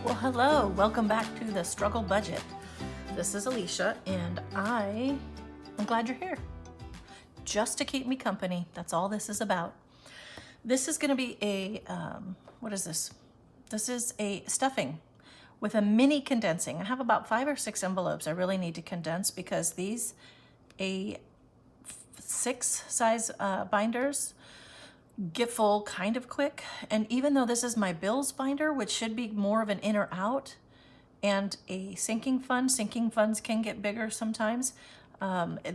Well, hello, welcome back to the Struggle Budget. This is Alicia, and I am glad you're here. Just to keep me company, that's all this is about. This is going to be a, what is this? This is a stuffing with a mini condensing. I have about 5 or 6 envelopes I really need to condense because these A6 size binders get full kind of quick. And even though this is my bills binder, which should be more of an in or out, and a sinking funds can get bigger sometimes. A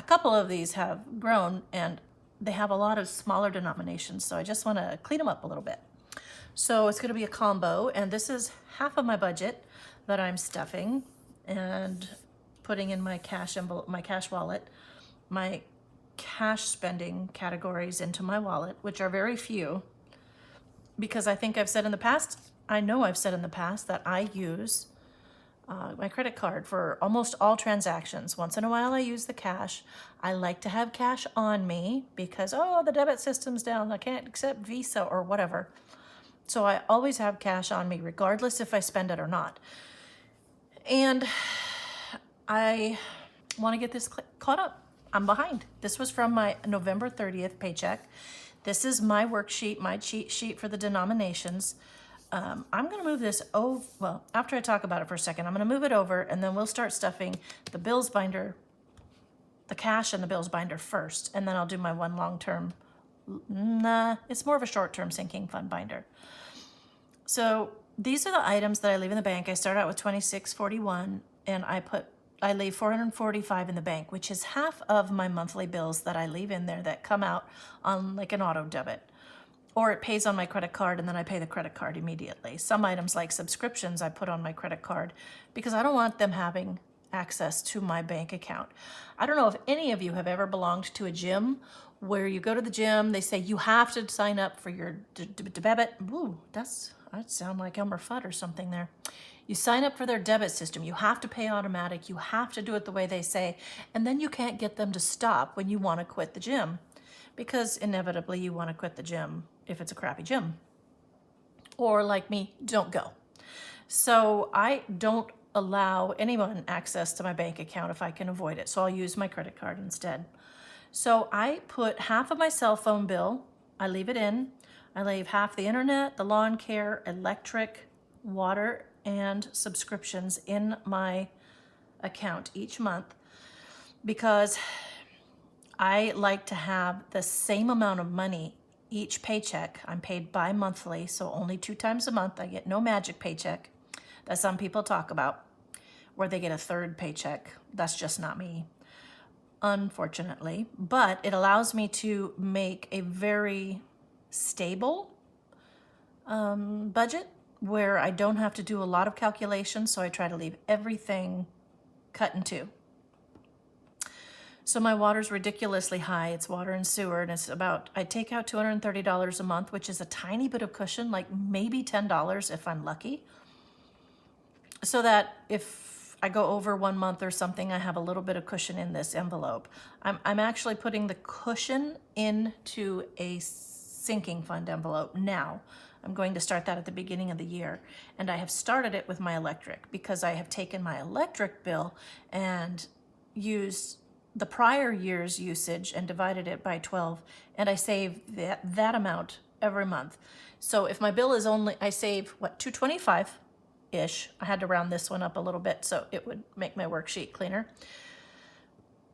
couple of these have grown and they have a lot of smaller denominations, so I just want to clean them up a little bit. So it's going to be a combo, and this is half of my budget that I'm stuffing and putting in my cash envelope, my cash wallet, my cash spending categories into my wallet, which are very few, because I think I've said in the past, I know I've said in the past that I use my credit card for almost all transactions. Once in a while I use the cash. I like to have cash on me because, oh, the debit system's down, I can't accept Visa or whatever. So I always have cash on me regardless if I spend it or not. And I want to get this caught up. I'm behind. This was from my November 30th paycheck. This is my worksheet, my cheat sheet for the denominations. I'm going to move this over. Well, after I talk about it for a second, I'm going to move it over, and then we'll start stuffing the bills binder, the cash and the bills binder first, and then I'll do my one long-term. It's more of a short-term sinking fund binder. So these are the items that I leave in the bank. I start out with $26.41, and I leave $445 in the bank, which is half of my monthly bills that I leave in there that come out on like an auto debit. Or it pays on my credit card and then I pay the credit card immediately. Some items like subscriptions I put on my credit card because I don't want them having access to my bank account. I don't know if any of you have ever belonged to a gym where you go to the gym, they say you have to sign up for your debit. Ooh, I'd sound like Elmer Fudd or something there. You sign up for their debit system. You have to pay automatic. You have to do it the way they say. And then you can't get them to stop when you want to quit the gym, because inevitably you want to quit the gym if it's a crappy gym. Or like me, don't go. So I don't allow anyone access to my bank account if I can avoid it. So I'll use my credit card instead. So I put half of my cell phone bill, I leave it in. I leave half the internet, the lawn care, electric, water, and subscriptions in my account each month because I like to have the same amount of money each paycheck. I'm paid bi-monthly, so only 2 times a month. I get no magic paycheck that some people talk about, where they get a third paycheck. That's just not me, unfortunately. But it allows me to make a very stable budget where I don't have to do a lot of calculations, so I try to leave everything cut in two. So my water's ridiculously high. It's water and sewer, and I take out $230 a month, which is a tiny bit of cushion, like maybe $10 if I'm lucky. So that if I go over 1 month or something, I have a little bit of cushion in this envelope. I'm actually putting the cushion into a sinking fund envelope now. I'm going to start that at the beginning of the year. And I have started it with my electric because I have taken my electric bill and used the prior year's usage and divided it by 12, and I save that amount every month. So if my bill is I save $225-ish. I had to round this one up a little bit so it would make my worksheet cleaner.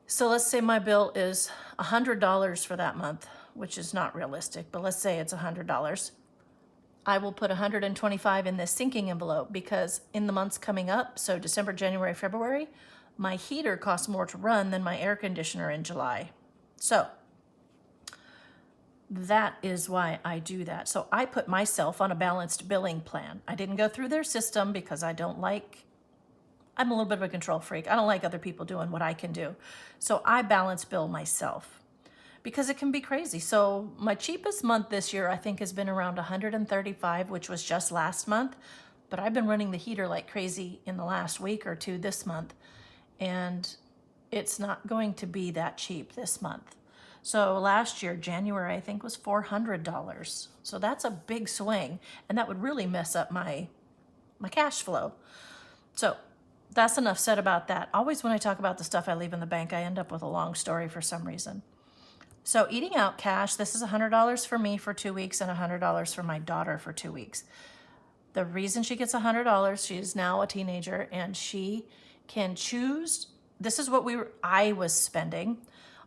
So let's say my bill is $100 for that month, which is not realistic, but let's say it's $100. I will put $125 in this sinking envelope because in the months coming up, so December, January, February, my heater costs more to run than my air conditioner in July. So that is why I do that. So I put myself on a balanced billing plan. I didn't go through their system because I'm a little bit of a control freak. I don't like other people doing what I can do. So I balance bill myself because it can be crazy. So my cheapest month this year, I think, has been around $135, which was just last month. But I've been running the heater like crazy in the last week or two this month. And it's not going to be that cheap this month. So last year, January, I think was $400. So that's a big swing. And that would really mess up my my cash flow. So that's enough said about that. Always when I talk about the stuff I leave in the bank, I end up with a long story for some reason. So eating out cash, this is $100 for me for 2 weeks and $100 for my daughter for 2 weeks. The reason she gets $100, she's now a teenager and she can choose. This is what I was spending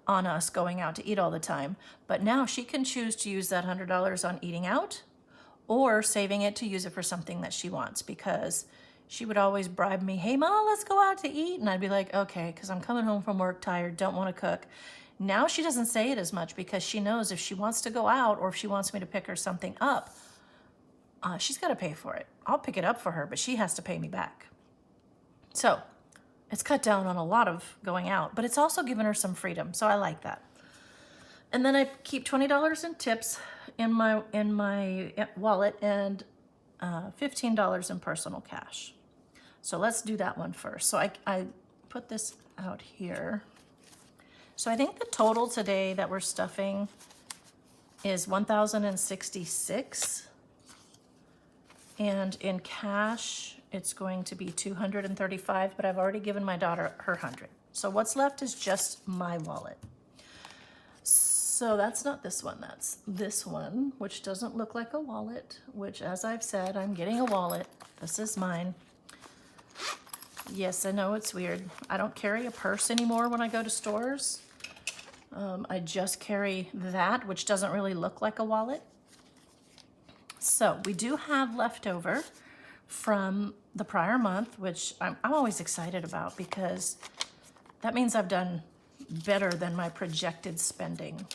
on us going out to eat all the time. But now she can choose to use that $100 on eating out or saving it to use it for something that she wants, because she would always bribe me, hey, Mom, let's go out to eat. And I'd be like, okay, because I'm coming home from work tired, don't want to cook. Now she doesn't say it as much because she knows if she wants to go out or if she wants me to pick her something up, she's got to pay for it. I'll pick it up for her, but she has to pay me back. So it's cut down on a lot of going out, but it's also given her some freedom. So I like that. And then I keep $20 in tips in my wallet and $15 in personal cash. So let's do that one first. So I put this out here. So I think the total today that we're stuffing is $1,066. And in cash, it's going to be $235, but I've already given my daughter her $100. So what's left is just my wallet. So that's not this one, that's this one, which doesn't look like a wallet, which, as I've said, I'm getting a wallet. This is mine. Yes, I know it's weird. I don't carry a purse anymore when I go to stores. I just carry that, which doesn't really look like a wallet. So we do have leftover from the prior month, which I'm always excited about because that means I've done better than my projected spending.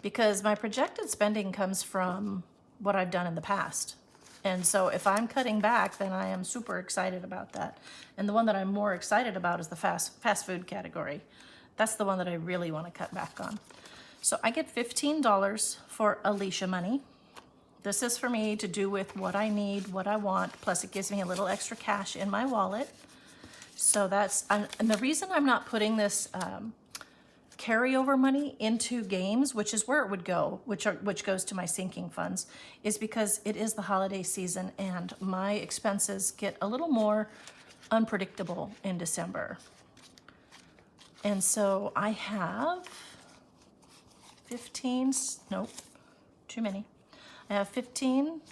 Because my projected spending comes from what I've done in the past. And so if I'm cutting back, then I am super excited about that. And the one that I'm more excited about is the fast food category. That's the one that I really want to cut back on. So I get $15 for Alicia money. This is for me to do with what I need, what I want, plus it gives me a little extra cash in my wallet. So that's, and the reason I'm not putting this carryover money into games, which is where it would go, which goes to my sinking funds, is because it is the holiday season and my expenses get a little more unpredictable in December. And so I have 15, nope, too many. I have 15,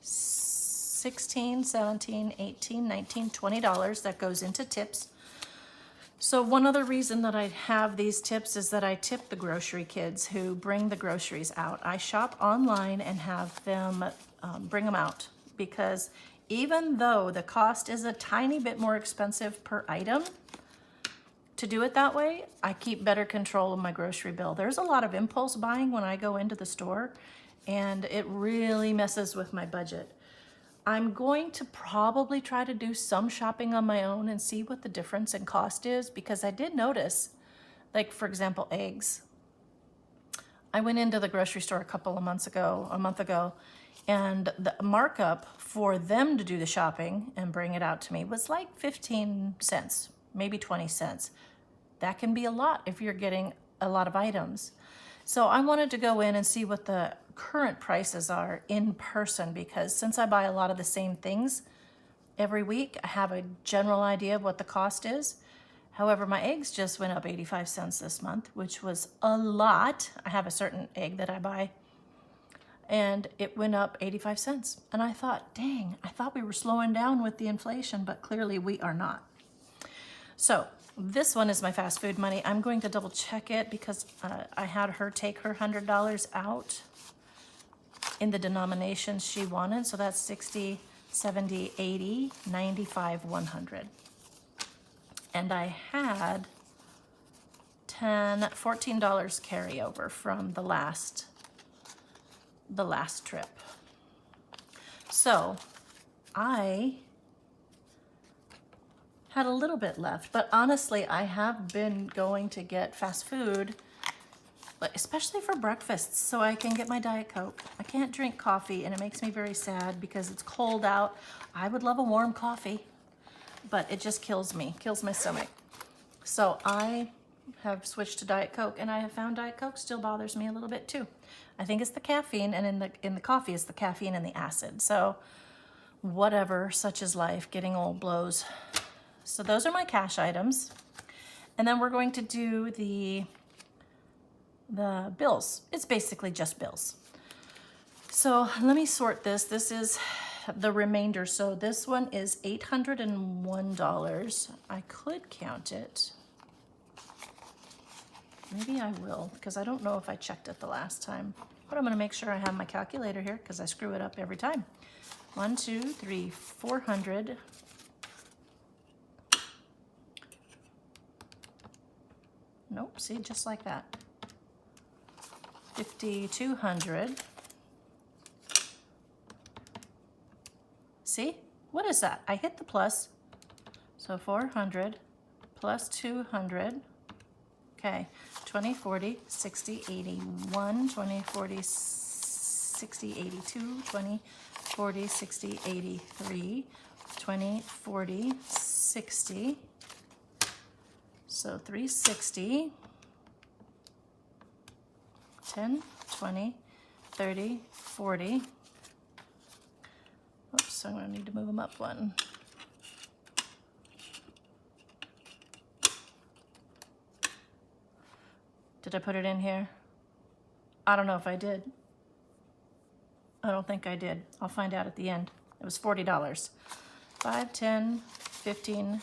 16, 17, 18, 19, $20 that goes into tips. So one other reason that I have these tips is that I tip the grocery kids who bring the groceries out. I shop online and have them bring them out, because even though the cost is a tiny bit more expensive per item, to do it that way, I keep better control of my grocery bill. There's a lot of impulse buying when I go into the store, and it really messes with my budget. I'm going to probably try to do some shopping on my own and see what the difference in cost is, because I did notice, like for example, eggs. I went into the grocery store a month ago, and the markup for them to do the shopping and bring it out to me was like 15 cents, maybe 20 cents. That can be a lot if you're getting a lot of items. So I wanted to go in and see what the current prices are in person, because since I buy a lot of the same things every week, I have a general idea of what the cost is. However, my eggs just went up 85 cents this month, which was a lot. I have a certain egg that I buy, and it went up 85 cents. And I thought, dang, I thought we were slowing down with the inflation, but clearly we are not. So this one is my fast food money. I'm going to double check it because I had her take her $100 out in the denominations she wanted. So that's 60, 70, 80, 95, 100. And I had $14 carryover from the last trip. So I had a little bit left, but honestly, I have been going to get fast food, especially for breakfast, so I can get my Diet Coke. I can't drink coffee, and it makes me very sad because it's cold out. I would love a warm coffee, but it just kills me, kills my stomach. So I have switched to Diet Coke, and I have found Diet Coke still bothers me a little bit too. I think it's the caffeine, and in the coffee it's the caffeine and the acid. So whatever, such is life, getting old blows. So those are my cash items. And then we're going to do the bills. It's basically just bills. So let me sort this. This is the remainder. So this one is $801. I could count it. Maybe I will, because I don't know if I checked it the last time. But I'm going to make sure I have my calculator here, because I screw it up every time. 1, 2, 3, 400. Nope, see, just like that. 5,200. See, what is that? I hit the plus. So 400 plus 200. Okay, 20, 40, 60, 81, 20, 40, 60, 82, 20, 40, 60, 83, 20, 40, 60. So 360, 10, 20, 30, 40. Oops, I'm going to need to move them up one. Did I put it in here? I don't know if I did. I don't think I did. I'll find out at the end. It was $40. 5, 10, 15,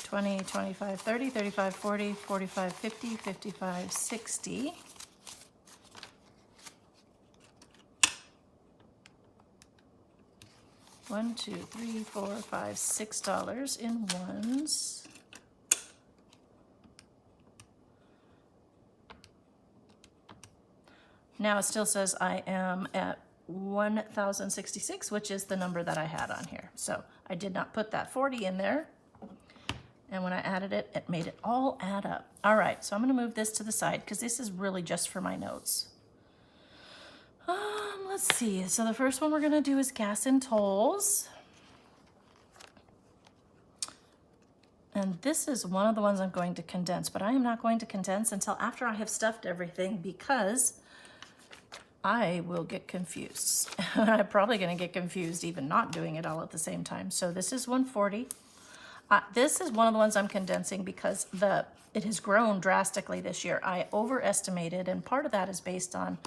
20, 25, 30, 35, 40, 45, 50, 55, 60. $1, 2, 3, 4, 5, $6 in ones. Now it still says I am at 1,066, which is the number that I had on here. So I did not put that 40 in there. And when I added it, it made it all add up. All right, so I'm gonna move this to the side because this is really just for my notes. Let's see, so the first one we're gonna do is gas and tolls. And this is one of the ones I'm going to condense, but I am not going to condense until after I have stuffed everything because I will get confused. I'm probably gonna get confused even not doing it all at the same time. So this is 140. This is one of the ones I'm condensing because it has grown drastically this year. I overestimated, and part of that is based on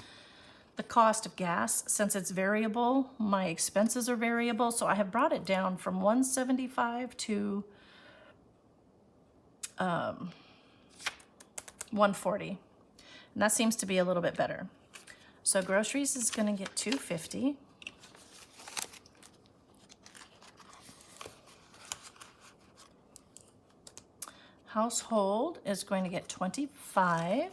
the cost of gas. Since it's variable, my expenses are variable, so I have brought it down from 175 to 140, and that seems to be a little bit better. So groceries is going to get 250. Household is going to get 25.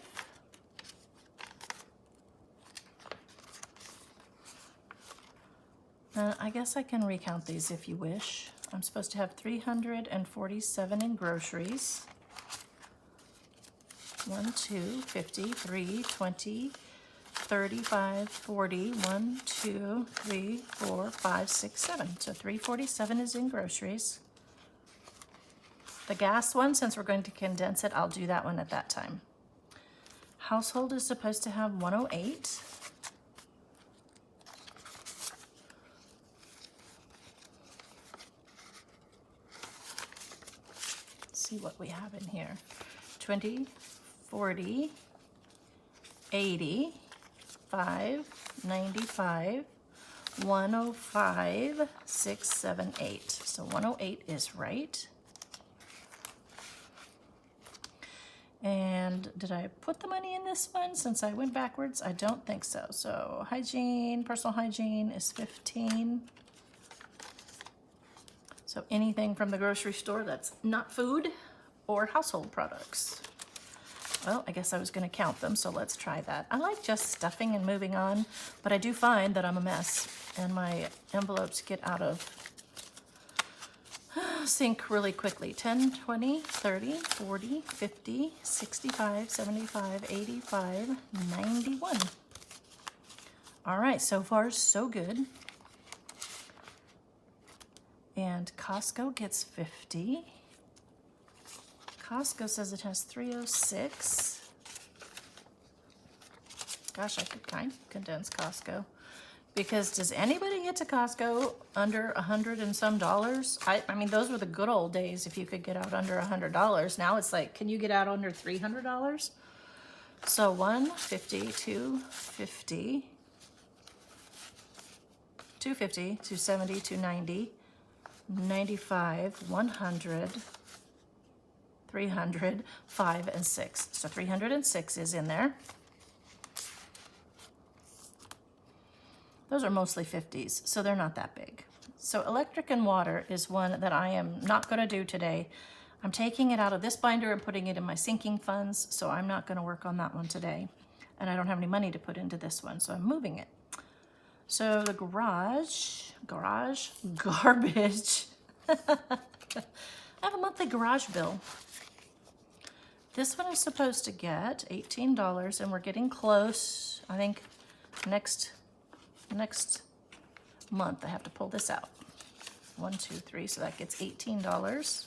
I guess I can recount these if you wish. I'm supposed to have 347 in groceries. 1, 2, 50, 3, 20, 35, 40, 1, 2, 3, 4, 5, 6, 7. So 347 is in groceries. The gas one, since we're going to condense it, I'll do that one at that time. Household is supposed to have 108. Let's see what we have in here. 20, 40, 80, 5, 95, 105, 6, 7, 8. So 108 is right. And did I put the money in this one since I went backwards? I don't think so. So hygiene, personal hygiene is 15. So anything from the grocery store that's not food or household products. Well, I guess I was going to count them, so let's try that. I like just stuffing and moving on, but I do find that I'm a mess and my envelopes get out of sync really quickly. 10, 20, 30, 40, 50, 65, 75, 85, 91. All right, so far so good. And Costco gets 50. Costco says it has 306. Gosh, I could kind of condense Costco Because does anybody get to Costco under $100 and some dollars? I mean, those were the good old days if you could get out under $100. Now it's like, can you get out under $300? So 150, 250, 250, 270, 290, 95, 100, 300, 5, and 6. So 306 is in there. Those are mostly 50s, so they're not that big. So electric and water is one that I am not going to do today. I'm taking it out of this binder and putting it in my sinking funds, so I'm not going to work on that one today. And I don't have any money to put into this one, so I'm moving it. So the garbage. I have a monthly garage bill. This one is supposed to get $18, and we're getting close. I think next month I have to pull this out. 1, 2, 3, so that gets $18.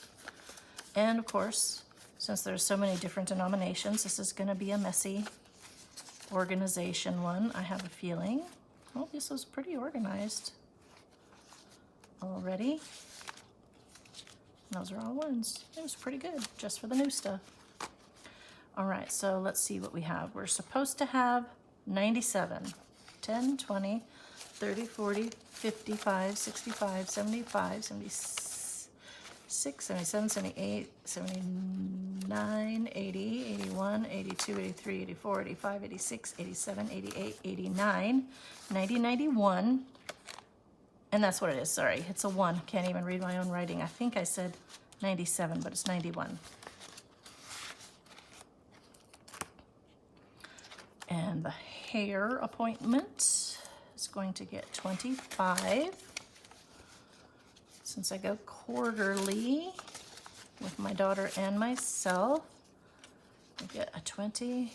And of course, since there's so many different denominations, this is going to be a messy organization one, I have a feeling. Well, this was pretty organized already. Those are all ones. It was pretty good just for the new stuff. All right, so let's see what we have. We're supposed to have 97, 10, 20, 30, 40, 55, 65, 75, 76, 77, 78, 79, 80, 81, 82, 83, 84, 85, 86, 87, 88, 89, 90, 91. And that's what it is, sorry. It's a 1. Can't even read my own writing. I think I said 97, but it's 91. And the hair appointment is going to get 25. Since I go quarterly with my daughter and myself, I get a 20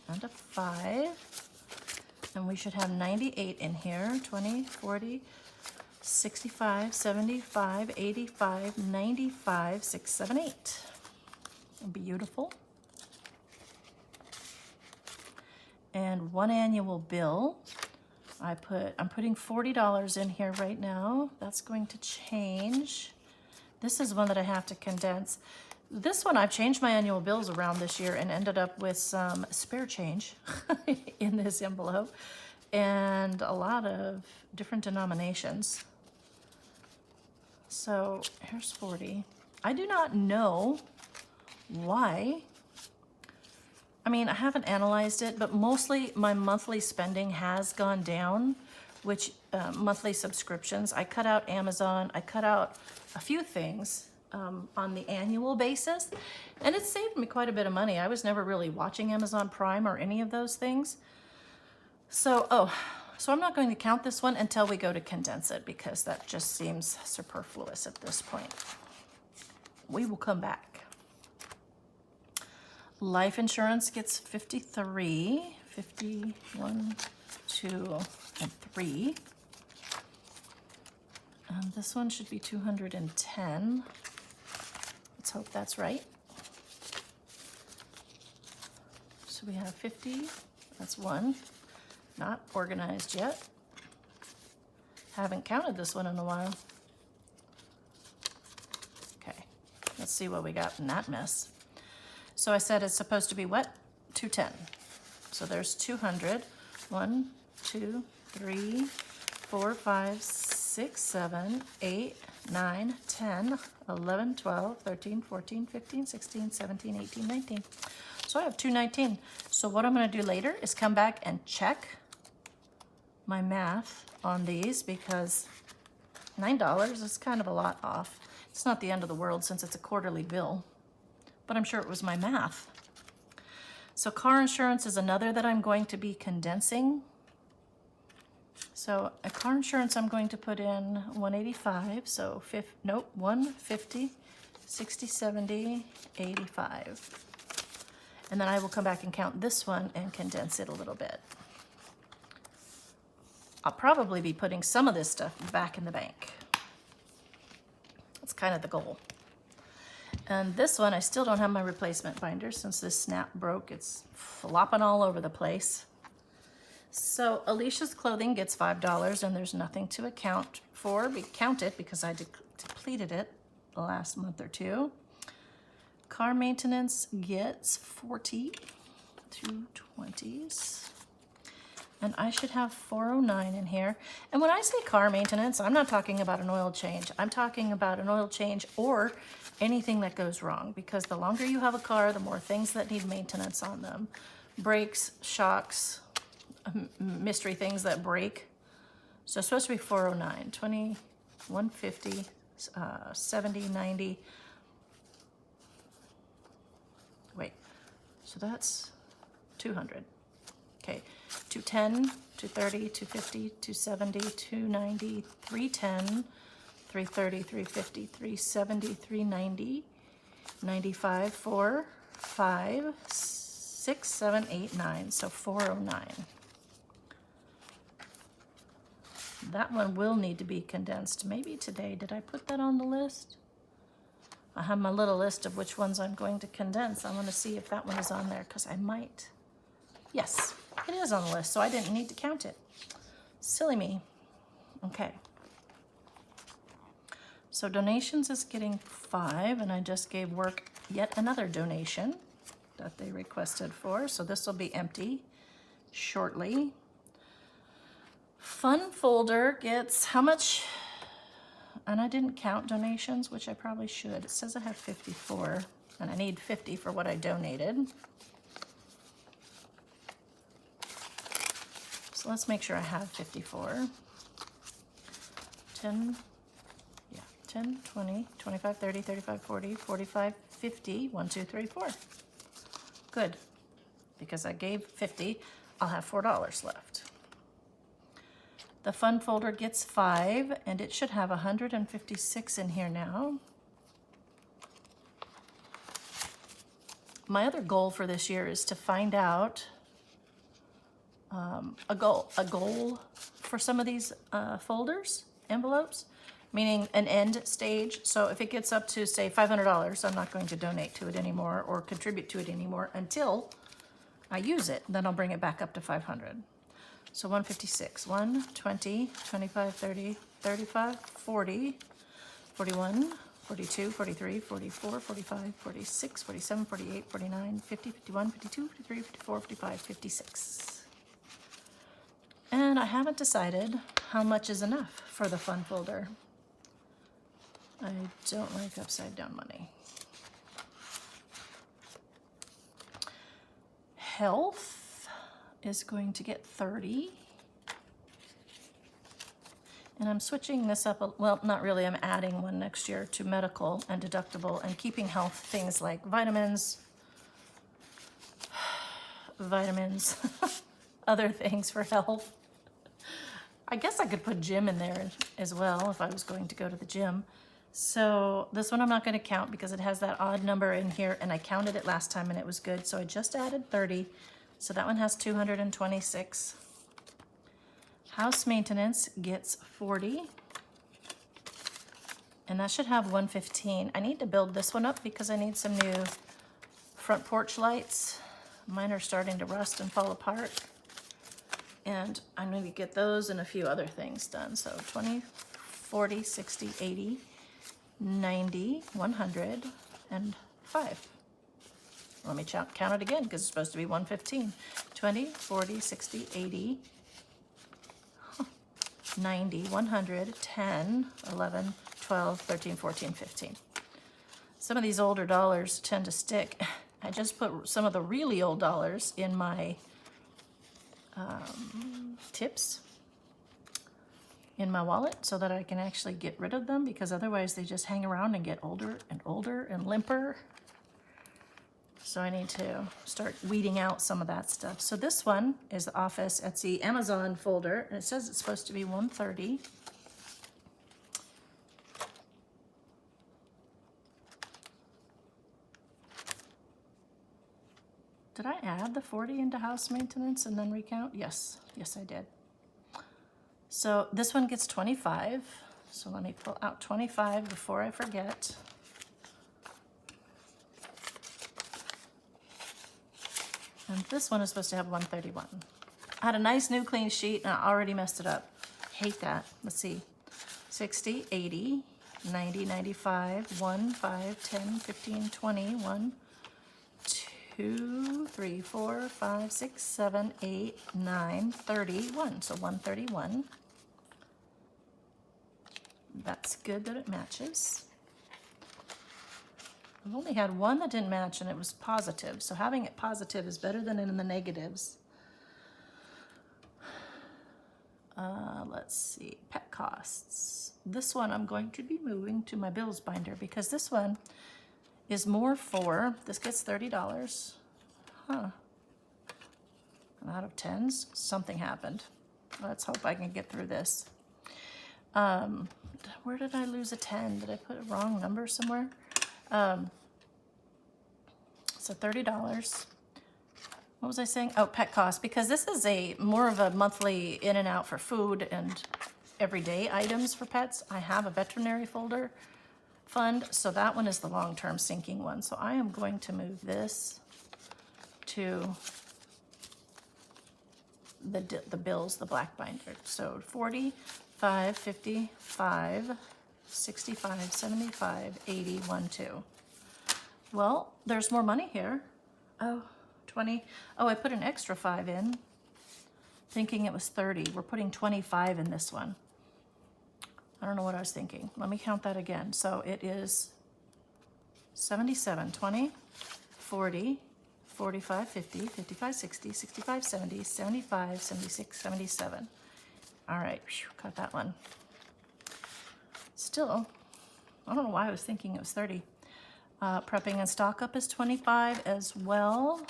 and a 5. And we should have 98 in here. 20, 40, 65, 75, 85, 95, 6, 7, 8. Beautiful. And one annual bill. I'm putting $40 in here right now. That's going to change. This is one that I have to condense. This one, I've changed my annual bills around this year and ended up with some spare change in this envelope and a lot of different denominations. So here's 40. I do not know why. I mean, I haven't analyzed it, but mostly my monthly spending has gone down, which monthly subscriptions. I cut out Amazon. I cut out a few things on the annual basis, and it saved me quite a bit of money. I was never really watching Amazon Prime or any of those things. So I'm not going to count this one until we go to condense it because that just seems superfluous at this point. We will come back. Life insurance gets 53, 51, 2, and 3. And this one should be 210. Let's hope that's right. So we have 50, that's 1. Not organized yet. Haven't counted this one in a while. Okay, let's see what we got in that mess. So I said it's supposed to be what? 210. So there's 200. 1, 2, 3, 4, 5, 6, 7, 8, 9, 10, 11, 12, 13, 14, 15, 16, 17, 18, 19. So I have 219. So what I'm going to do later is come back and check my math on these because $9 is kind of a lot off. It's not the end of the world since it's a quarterly bill, but I'm sure it was my math. So car insurance is another that I'm going to be condensing. So a car insurance I'm going to put in 185, so 150, 60, 70, 85. And then I will come back and count this one and condense it a little bit. I'll probably be putting some of this stuff back in the bank. That's kind of the goal. And this one, I still don't have my replacement binder since this snap broke. It's flopping all over the place. So Alicia's clothing gets $5 and there's nothing to account for. Count it because I depleted it the last month or two. Car maintenance gets 40, 220s. And I should have 409 in here. And when I say car maintenance, I'm not talking about an oil change. I'm talking about an oil change or anything that goes wrong, because the longer you have a car, the more things that need maintenance on them. Brakes, shocks, mystery things that break. So it's supposed to be 409, 20, 150, 70, 90. Wait, so that's 200. Okay, 210, 230, 250, 270, 290, 310, 330, 350, 370, 390, 95, 4, 5, 6, 7, 8, 9. So 409. That one will need to be condensed. Maybe today. Did I put that on the list? I have my little list of which ones I'm going to condense. I want to see if that one is on there because I might. Yes, it is on the list, so I didn't need to count it. Silly me. Okay. So donations is getting 5, and I just gave work yet another donation that they requested for. So this will be empty shortly. Fun folder gets how much? And I didn't count donations, which I probably should. It says I have 54, and I need 50 for what I donated. So let's make sure I have 54. 10, yeah, 10, 20, 25, 30, 35, 40, 45, 50, 1, 2, 3, 4. Good, because I gave 50, I'll have $4 left. The fun folder gets 5, and it should have 156 in here now. My other goal for this year is to find out a goal for some of these folders, envelopes, meaning an end stage. So if it gets up to, say, $500, I'm not going to donate to it anymore or contribute to it anymore until I use it. Then I'll bring it back up to 500. So 156, 1, 20, 25, 30, 35, 40, 41, 42, 43, 44, 45, 46, 47, 48, 49, 50, 51, 52, 53, 54, 55, 56. And I haven't decided how much is enough for the fun folder. I don't like upside down money. Health is going to get 30. And I'm switching this up, well, not really, I'm adding one next year to medical and deductible and keeping health things like vitamins, other things for health. I guess I could put gym in there as well if I was going to go to the gym. So this one I'm not going to count because it has that odd number in here, and I counted it last time and it was good. So I just added 30. So that one has 226. House maintenance gets 40. And that should have 115. I need to build this one up because I need some new front porch lights. Mine are starting to rust and fall apart. And I'm going to get those and a few other things done. So 20, 40, 60, 80, 90, 100, and 5. Let me count it again because it's supposed to be 115. 20, 40, 60, 80, 90, 100, 10, 11, 12, 13, 14, 15. Some of these older dollars tend to stick. I just put some of the really old dollars in my tips in my wallet so that I can actually get rid of them, because otherwise they just hang around and get older and older and limper. So I need to start weeding out some of that stuff. So this one is the Office Etsy Amazon folder, and it says it's supposed to be 130. Did I add the 40 into house maintenance and then recount? Yes, yes I did. So this one gets 25. So let me pull out 25 before I forget. And this one is supposed to have 131. I had a nice new clean sheet and I already messed it up. Hate that. Let's see. 60, 80, 90, 95, 1, 5, 10, 15, 20, 1, 2, 3, 4, 5, 6, 7, 8, 9, 31. So 131. That's good that it matches. I've only had one that didn't match and it was positive. So having it positive is better than in the negatives. Let's see, pet costs. This one I'm going to be moving to my bills binder because this one is more for, this gets $30. Huh. And out of tens, something happened. Let's hope I can get through this. Where did I lose a 10? Did I put a wrong number somewhere? So $30. What was I saying? Oh, pet costs, because this is a more of a monthly in and out for food and everyday items for pets. I have a veterinary folder fund, so that one is the long-term sinking one. So I am going to move this to the bills, the black binder. So 45, 55, 65, 75, 80, 1, 2. Well, there's more money here. Oh, 20. Oh, I put an extra 5 in, thinking it was 30. We're putting 25 in this one. I don't know what I was thinking. Let me count that again. So it is 77, 20, 40, 45, 50, 55, 60, 65, 70, 75, 76, 77. All right, whew, got that one. Still, I don't know why I was thinking it was 30. Prepping and stock up is 25 as well.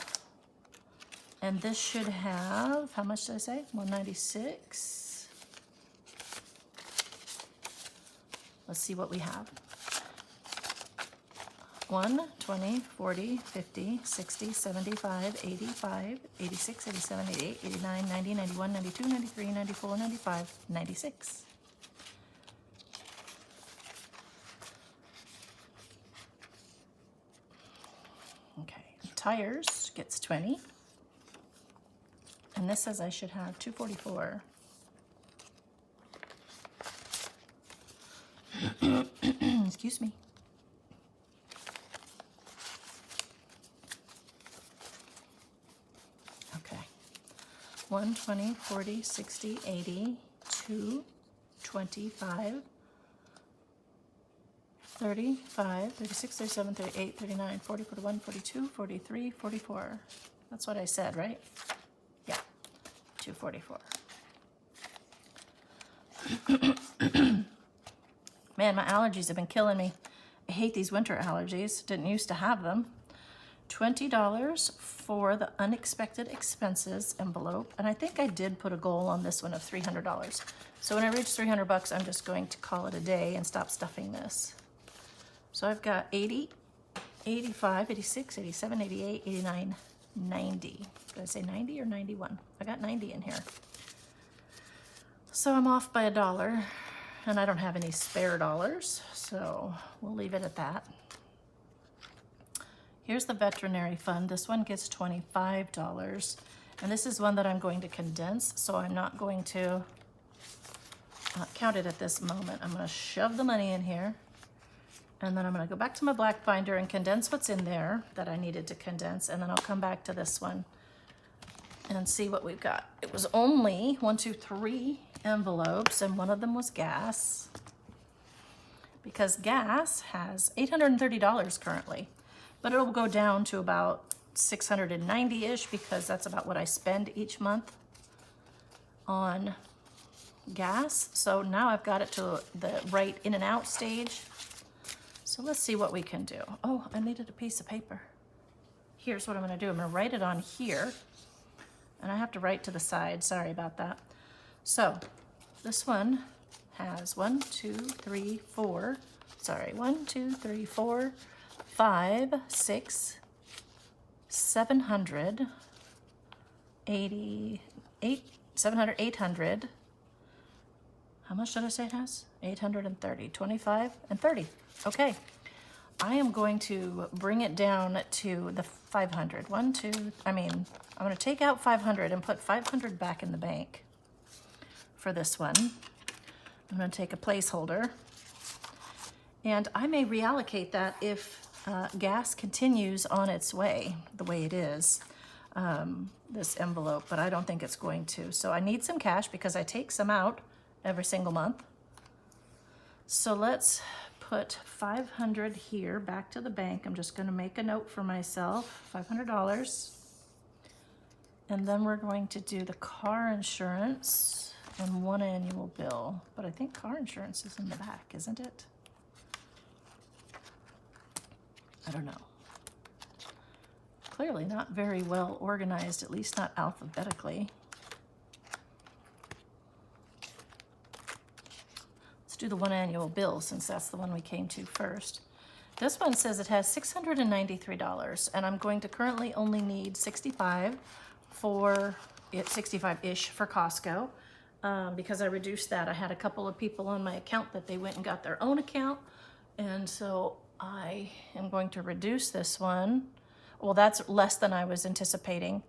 And this should have, how much did I say? 196. Let's see what we have. 1, 20, 40, 50, 60, 75, 85, 86, 87, 88, 89, 90, 91, 92, 93, 94, 95, 96. Okay, tires gets 20. And this says I should have 244. Excuse me. Okay. 1, 20, 40, 60, 80, 2, 25, 35, 36, 37, 38, 39, 40, 41, 42, 43, 44. That's what I said, right? Yeah, 244. Man, my allergies have been killing me. I hate these winter allergies. Didn't used to have them. $20 for the unexpected expenses envelope. And I think I did put a goal on this one of $300. So when I reach $300, I'm just going to call it a day and stop stuffing this. So I've got 80, 85, 86, 87, 88, 89, 90. Did I say 90 or 91? I got 90 in here. So I'm off by $1, and I don't have any spare dollars, so we'll leave it at that. Here's the veterinary fund. This one gets $25, and this is one that I'm going to condense, so I'm not going to count it at this moment. I'm going to shove the money in here, and then I'm going to go back to my black binder and condense what's in there that I needed to condense, and then I'll come back to this one and see what we've got. It was only 1, 2, 3 envelopes, and one of them was gas, because gas has $830 currently, but it'll go down to about 690-ish because that's about what I spend each month on gas. So now I've got it to the right in and out stage. So let's see what we can do. Oh, I needed a piece of paper. Here's what I'm going to do. I'm going to write it on here, and I have to write to the side. Sorry about that. So this one has 1, 2, 3, 4. Sorry, 1, 2, 3, 4, 5, 6, 700, 88, 700, 800. How much did I say it has? 830, 25, and 30. Okay. I am going to bring it down to the 500. I'm going to take out 500 and put 500 back in the bank for this one. I'm going to take a placeholder, and I may reallocate that if gas continues on its way, the way it is, this envelope, but I don't think it's going to. So I need some cash because I take some out every single month. So let's put 500 here back to the bank. I'm just going to make a note for myself, $500. And then we're going to do the car insurance and one annual bill. But I think car insurance is in the back, isn't it? I don't know. Clearly not very well organized, at least not alphabetically. Let's do the one annual bill since that's the one we came to first. This one says it has $693, and I'm going to currently only need 65 for it, 65-ish for Costco, because I reduced that. I had a couple of people on my account that they went and got their own account, and so I am going to reduce this one. Well, that's less than I was anticipating.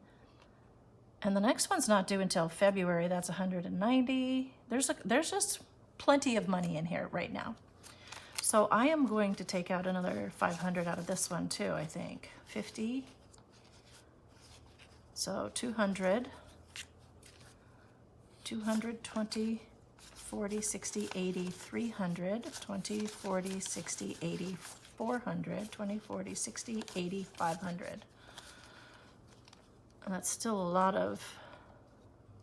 And the next one's not due until February. That's 190. There's just plenty of money in here right now. So I am going to take out another 500 out of this one too, I think. 50. So 200, 20, 40, 60, 80, 300, 20, 40, 60, 80, 400, 20, 40, 60, 80, 500. And that's still a lot of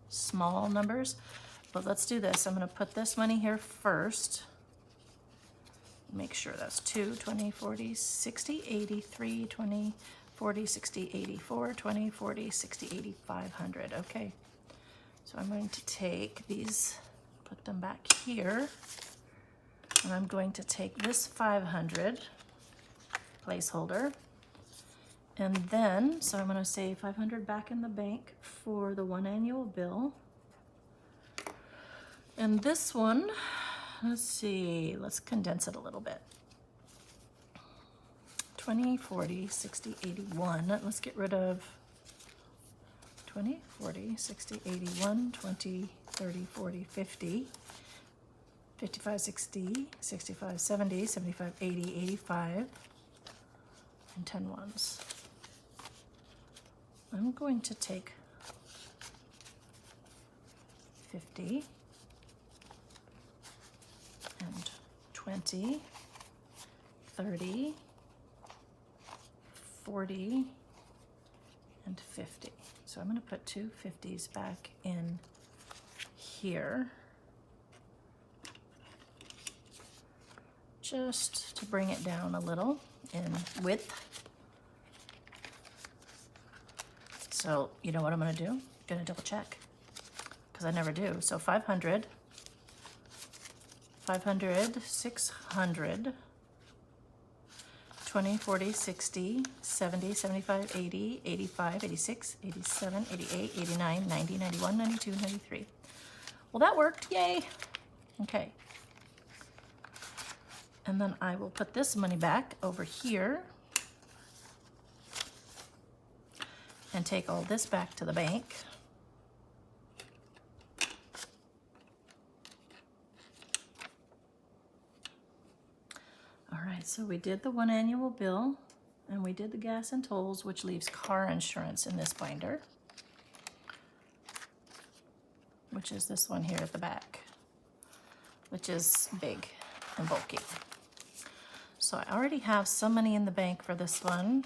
small numbers, but let's do this. I'm going to put this money here first. Make sure that's 2, 20, 40, 60, 80, 3, 20, 40, 60, 84, 20, 40, 60, 80, 500. Okay. So I'm going to take these, put them back here, and I'm going to take this 500 placeholder, and then, so I'm going to save 500 back in the bank for the one annual bill. And this one, let's see, let's condense it a little bit. 20, 40, 60, 81. Let's get rid of 20, 40, 60, 81, 20, 30, 40, 50, 55, 60, 65, 70, 75, 80, 85, and 10 ones. I'm going to take 50 and 20, 30, 40, and 50. So I'm going to put two 50s back in here, just to bring it down a little in width. So you know what I'm going to do? I'm going to double check because I never do. So 500, 500, 600, 20, 40, 60, 70, 75, 80, 85, 86, 87, 88, 89, 90, 91, 92, 93. Well, that worked. Yay. Okay. And then I will put this money back over here and take all this back to the bank. All right, so we did the one annual bill and we did the gas and tolls, which leaves car insurance in this binder, which is this one here at the back, which is big and bulky. So I already have some money in the bank for this one.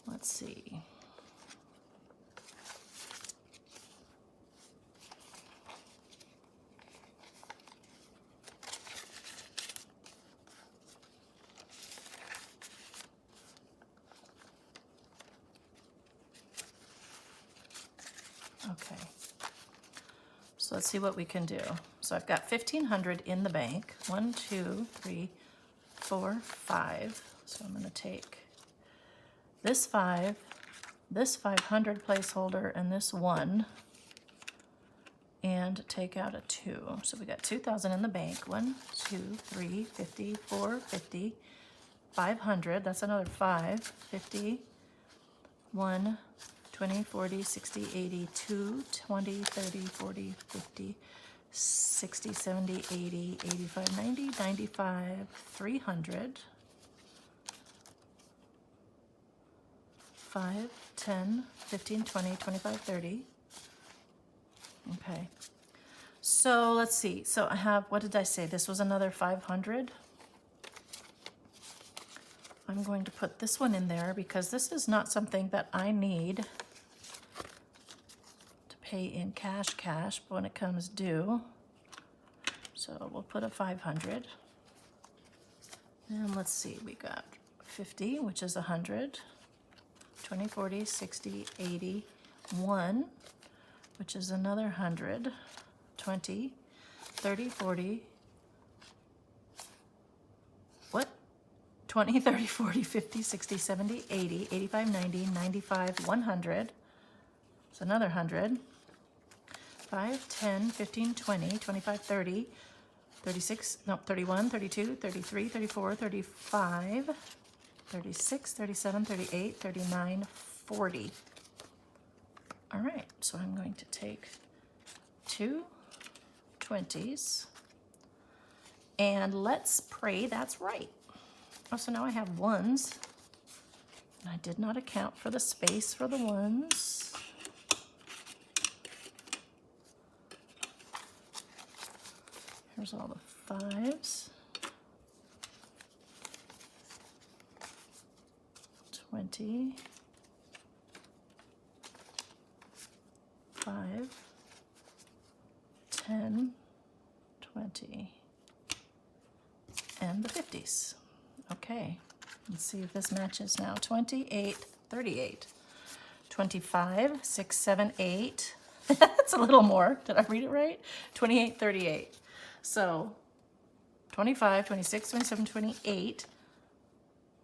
Let's see. Okay. So let's see what we can do. So I've got 1,500 in the bank. 1, 2, 3, 4, 5. So I'm going to take this 5, this 500 placeholder, and this 1, and take out a 2. So we got 2,000 in the bank. 1, 2, 3, 50, 4, 50, 500. That's another 5, 50, 1, 20, 40, 60, 80, 2, 20, 30, 40, 50, 60, 70, 80, 85, 90, 95, 300, 5, 10, 15, 20, 25, 30. Okay. So let's see. So I have, what did I say? This was another 500. I'm going to put this one in there because this is not something that I need to pay in cash when it comes due. So we'll put a 500. And let's see, we got 50, which is 100, 20, 40, 60, 80, 1, which is another 100, 20, 30, 40, what? 20, 30, 40, 50, 60, 70, 80, 85, 90, 95, 100. It's another 100. 5, 10, 15, 20, 25, 30, 36, no, 31, 32, 33, 34, 35, 36, 37, 38, 39, 40. All right, so I'm going to take 2 20s and let's pray that's right. Oh, so now I have 1s and I did not account for the space for the 1s. Here's all the 5s. 20, 5, 10, 20, and the 50s. Okay, let's see if this matches now. 28, 38, 25, 6, 7, 8. That's a little more. Did I read it right? 28, 38. So 25, 26, 27, 28,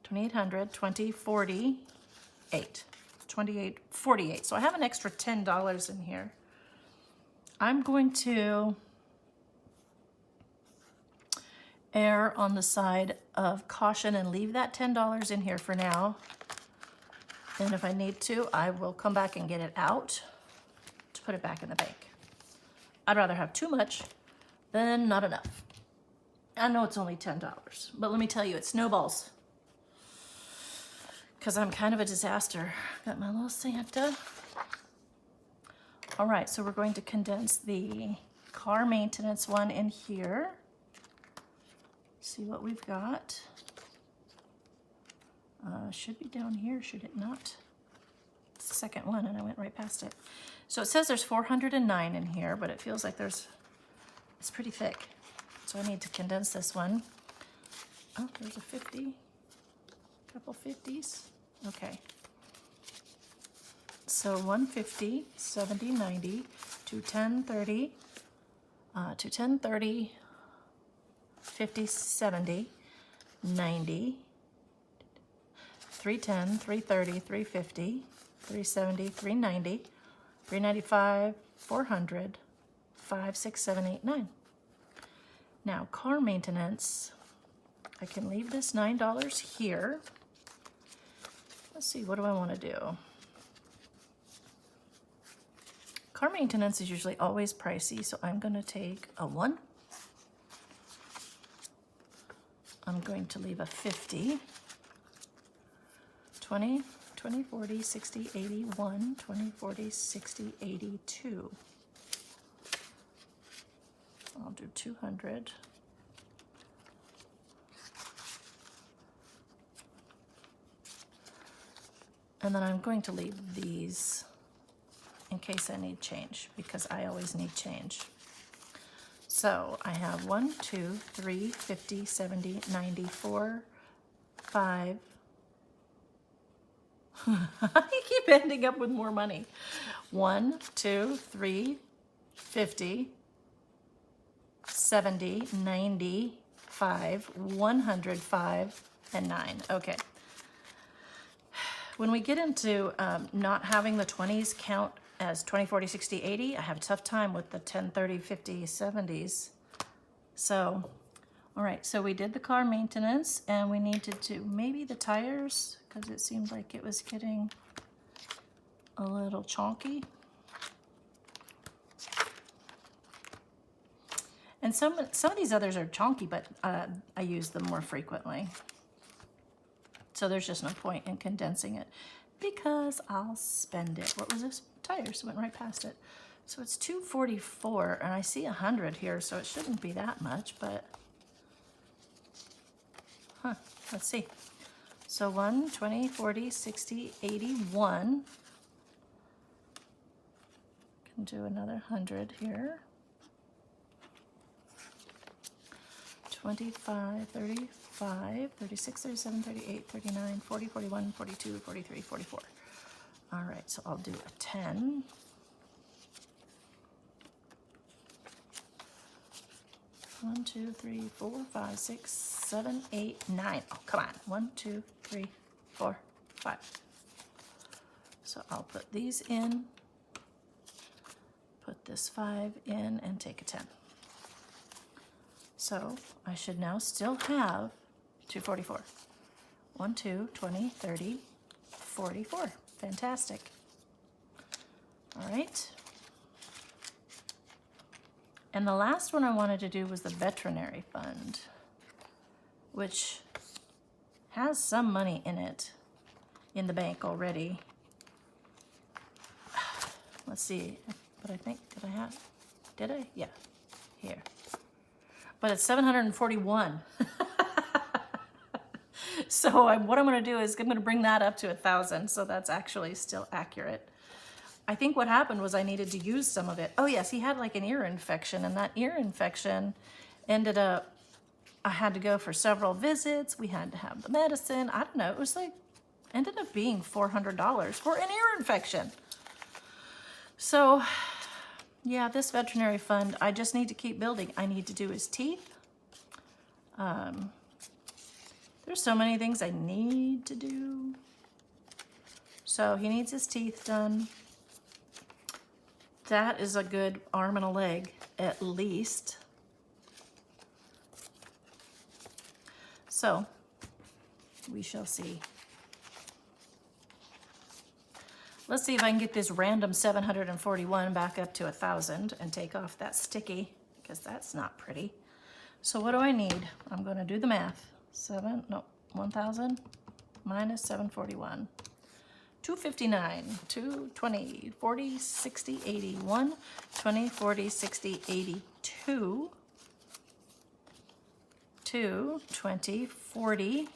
2800, 20, 48, 28, 48. So I have an extra $10 in here. I'm going to err on the side of caution and leave that $10 in here for now. And if I need to, I will come back and get it out to put it back in the bank. I'd rather have too much than not enough. I know it's only $10, but let me tell you, it snowballs. Because I'm kind of a disaster. Got my little Santa. All right, so we're going to condense the car maintenance one in here. See what we've got. Should be down here, should it not? It's the second one and I went right past it. So it says there's 409 in here, but it feels like it's pretty thick. So I need to condense this one. Oh, there's a 50, couple 50s. Okay. So 150, 70, 90, 210, 30, 210, 30, 50, 70, 90, 310, 330, 350, 370, 390, 395, 400, 5, 6, 7, 8, 9. Now, car maintenance, I can leave this $9 here. Let's see, what do I want to do? Car maintenance is usually always pricey, so I'm going to take a 1. I'm going to leave a 50, 20, 20, 40, 60, 80, 1, 20, 40, 60, 80, 2. I'll do 200. And then I'm going to leave these in case I need change, because I always need change. So I have 1, 2, 3, 50, 70, 90, 4, 5. I keep ending up with more money. 1, 2, 3, 50, 70, 90, 5, 105, and 9. Okay. When we get into not having the 20s count as 20, 40, 60, 80. I have a tough time with the 10, 30, 50, 70s. So, all right, so we did the car maintenance, and we needed to maybe the tires, because it seemed like it was getting a little chonky. And some of these others are chonky, but I use them more frequently. So there's just no point in condensing it because I'll spend it. What was this? Tires went right past it. So it's $244, and I see 100 here, so it shouldn't be that much, but let's see. So 1, 20, 40, 60, 81. Can do another 100 here. 25, 35, 36, 37, 38, 39, 40, 41, 42, 43, 44. All right, so I'll do a 10. One, 2, 3, 4, 5, 6, 7, 8, 9. Oh, come on. 1, 2, 3, 4, 5. So I'll put these in, put this 5 in, and take a 10. So I should now still have 244. 1, 2, 20, 30, 44. Fantastic. All right. And the last one I wanted to do was the veterinary fund, which has some money in it in the bank already. Let's see, but I think, did I? Yeah, here. But it's 741. So what I'm going to do is I'm going to bring that up to 1,000. So that's actually still accurate. I think what happened was I needed to use some of it. Oh yes, he had like an ear infection, and that ear infection ended up, I had to go for several visits. We had to have the medicine. I don't know. It was like, ended up being $400 for an ear infection. So yeah, this veterinary fund, I just need to keep building. I need to do his teeth. There's so many things I need to do. So he needs his teeth done. That is a good arm and a leg, at least. So we shall see. Let's see if I can get this random 741 back up to 1,000 and take off that sticky, because that's not pretty. So what do I need? I'm going to do the math. 1,000 minus 741. 259, 220, 40, 60, 81, 20, 40, 60, 82, 2, 20, 40,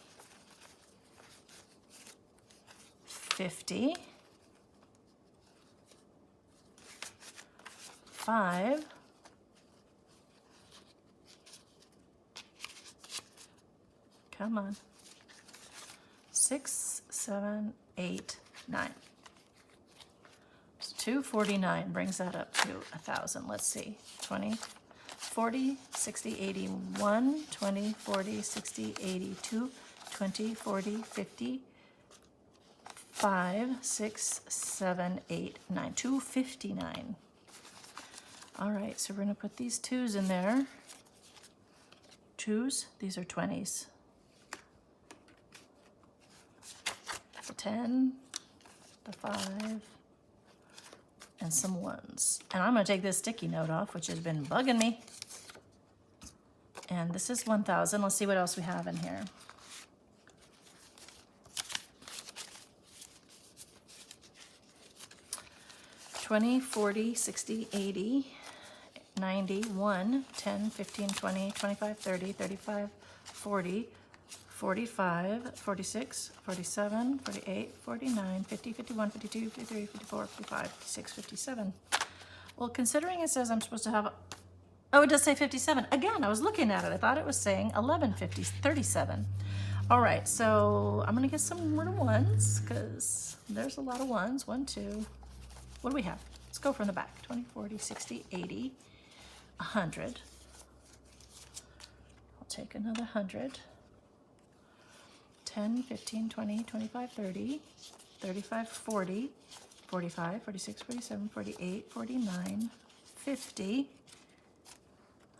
50, 5, come on, 6, 7, 8, 9. So 249 brings that up to 1,000. Let's see. 20, 40, 60, 81, 20, 40, 60, 82, 20, 40, 50, 5, 6, 7, 8, 9. 259. All right, so we're going to put these 2s in there. 2s, these are 20s. The 10, the 5, and some 1s. And I'm going to take this sticky note off, which has been bugging me. And this is 1,000. Let's see what else we have in here. $20, $40, $60, $80, $90, $1, $10, $15, $20, $25, $30, $35, $40, $45, $46, $47, $48, $49, $50, $51, $52, $53, $54, $55, $56, $57. Well, considering it says I'm supposed to have, oh, it does say 57. Again, I was looking at it. I thought it was saying 1150, 37. All right, so I'm gonna get some more 1s because there's a lot of 1s. 1, 2. What do we have? Let's go from the back. 20, 40, 60, 80, 100. I'll take another 100. 10, 15, 20, 25, 30, 35, 40, 45, 46, 47, 48, 49, 50.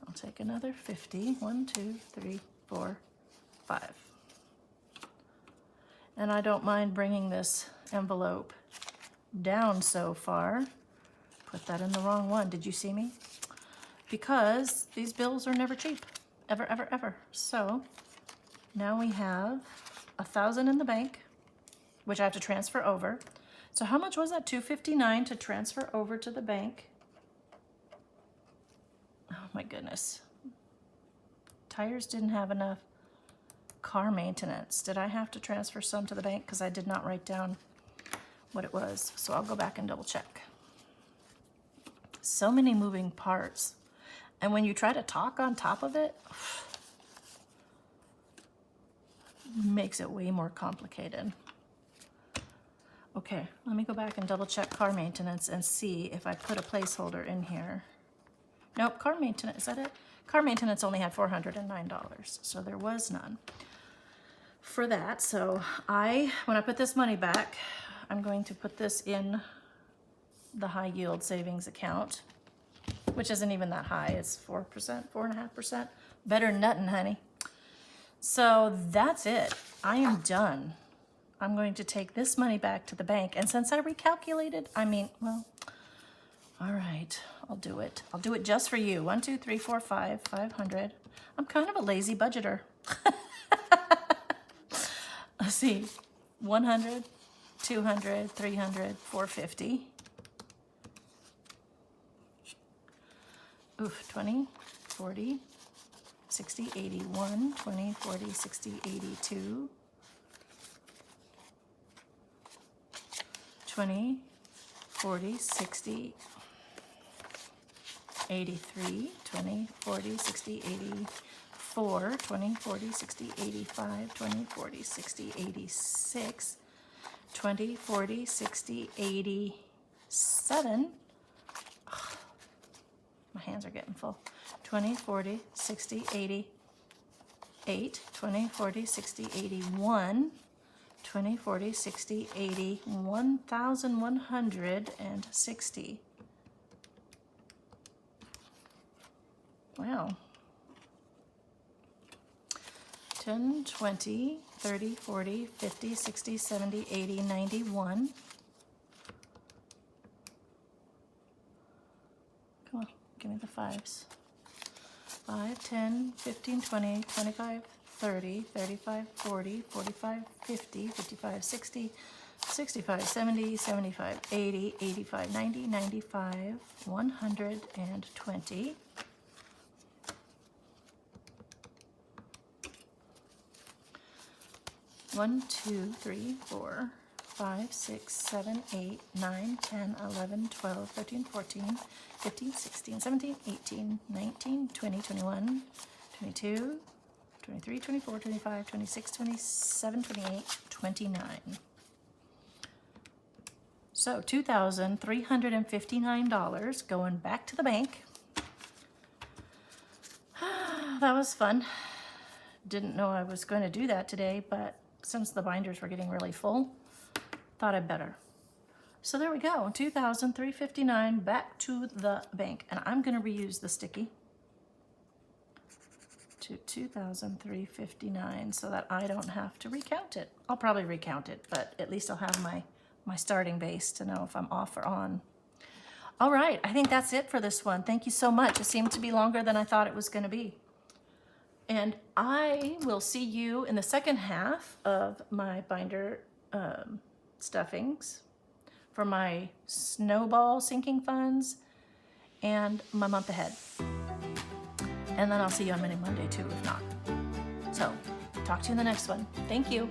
I'll take another 50. 1, 2, 3, 4, 5. And I don't mind bringing this envelope down so far. Put that in the wrong one. Did you see me? Because these bills are never cheap. Ever, ever, ever. So now we have 1,000 in the bank, which I have to transfer over. So how much was that? $259 to transfer over to the bank. Oh my goodness. Tires didn't have enough. Car maintenance. Did I have to transfer some to the bank? Because I did not write down what it was. So I'll go back and double check. So many moving parts. And when you try to talk on top of it, makes it way more complicated. Okay, let me go back and double check car maintenance and see if I put a placeholder in here. Nope, car maintenance, is that it? Car maintenance only had $409, so there was none for that. So when I put this money back, I'm going to put this in the high yield savings account, which isn't even that high. It's 4%, 4.5%. Better than nothing, honey. So that's it. I am done. I'm going to take this money back to the bank. And since I recalculated, well, all right, I'll do it. I'll do it just for you. 1, 2, 3, 4, 5, 500. I'm kind of a lazy budgeter. Let's see, 100, 200, 300, 450. Oof, 20, 40, 60, 81, 20, 40, 60, 82, 20, 40, 60, 83, 20, 40, 60, 84, 20, 40, 60, 85, 20, 40, 60, 86, 20, 40, 60, 87. My hands are getting full. 20, 40, 60, 88, 20, 40, 60, 81, 20, 40, 60, 80, 1,160. Wow. 10, 20, 30, 40, 50, 60, 70, 80, 91. Come on, give me the fives. 5, 10, 15, 20, 25, 30, 35, 40, 45, 50, 55, 60, 65, 70, 75, 80, 85, 90, 95, 120. 1, 2, 3, 4, 5, 6, 7, 8, 9, 10, 11, 12, 13, 14, 15, 16, 17, 18, 19, 20, 21, 22, 23, 24, 25, 26, 27, 28, 29. So $2,359 going back to the bank. That was fun. Didn't know I was going to do that today, but since the binders were getting really full, thought I'd better. So there we go, $2,359 back to the bank. And I'm going to reuse the sticky to $2,359 so that I don't have to recount it. I'll probably recount it, but at least I'll have my starting base to know if I'm off or on. All right, I think that's it for this one. Thank you so much. It seemed to be longer than I thought it was going to be. And I will see you in the second half of my binder stuffings for my snowball sinking funds and my month ahead. And then I'll see you on Mini Monday too, if not. So, talk to you in the next one. Thank you.